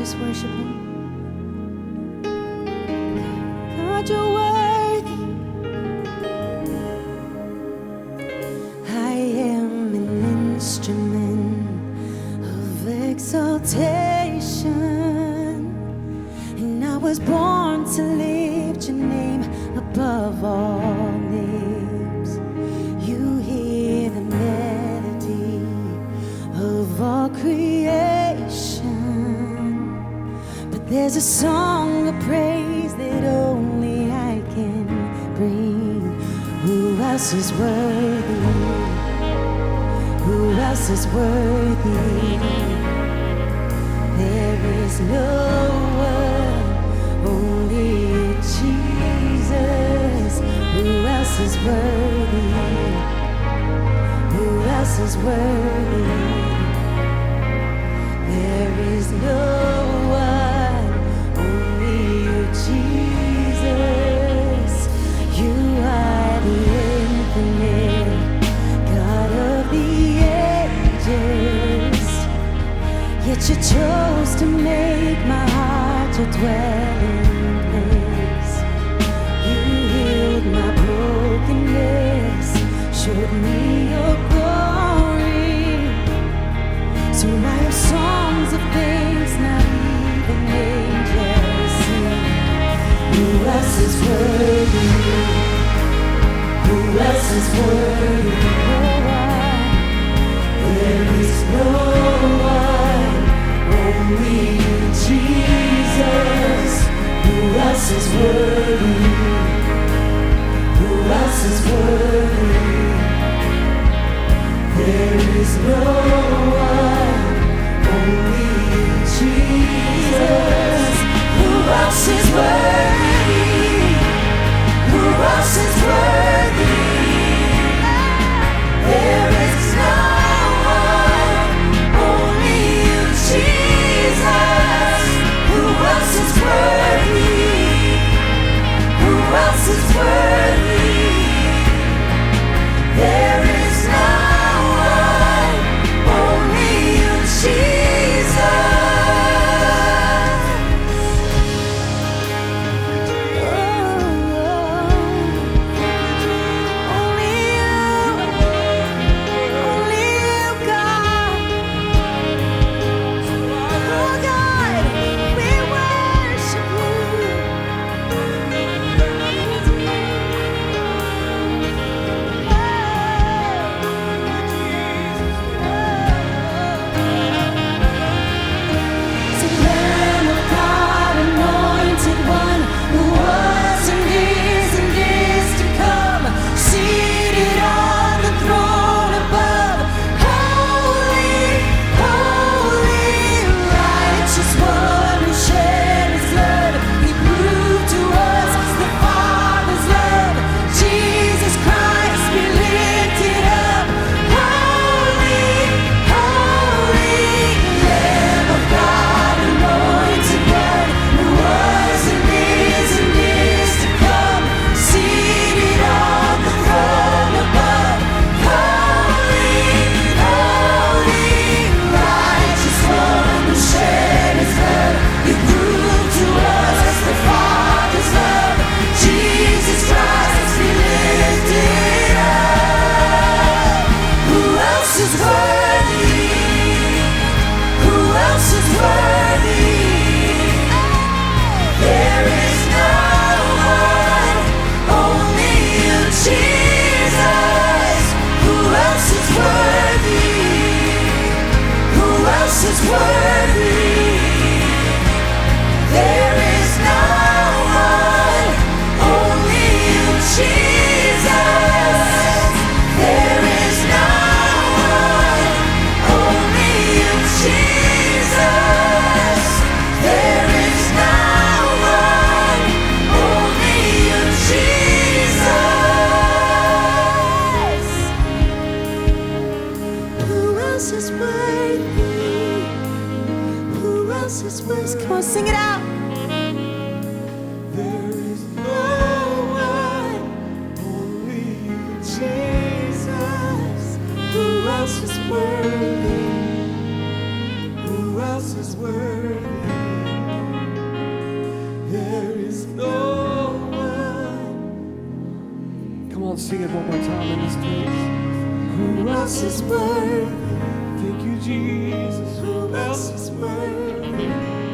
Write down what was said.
just worship Him. God, you're worthy. I am an instrument of exaltation, and I was born to lift your name above all names. You hear the melody of all creation, but there's a song of praise that only I can bring. Who else is worthy? Who else is worthy? There is no one, only Jesus. Who else is worthy? Who else is worthy? There is no one, only you, Jesus. You are the infinite God of the ages, yet you chose to make my heart your dwelling place. You healed my brokenness, showed me your glory. So now I have songs of thanks, not even angels sing. Who else is worthy? Who else is worthy? There is no one, only you, Jesus. Who else is worthy? Who else is worthy? There is no one, only you, Jesus. Who else is worthy? Who else is worthy? There is no one, only you, Jesus. Who else is worthy? Who else is worthy? There is no one, only you, Jesus. Only you, God. Oh God, we worship Lamb of God, anointed one, who was and is to come, seated on the throne above. Holy, holy, righteous one who shed his blood. He proved to us the Father's love. Jesus Christ, be lifted up. Holy, holy, Lamb of God, anointed one, who was and is to come, seated on the throne above. Holy, holy, righteous one who shed his blood. He proved to us the Father's love. Jesus Christ, be lifted up. Who else is worthy? Who else is worthy? There is no one, only you, Jesus. Who else is worthy? Who else is worthy? There is no one, only you, Jesus. There is no one, only you, Jesus. There is no one, only you, Jesus. Who else is worthy? Who else is worthy? Come on, sing it out. There is no one, only you, Jesus. Who else is worthy? Who else is worthy? on, sing it one more time in this place. Who else is worthy? Thank you, Jesus. Who else is worthy?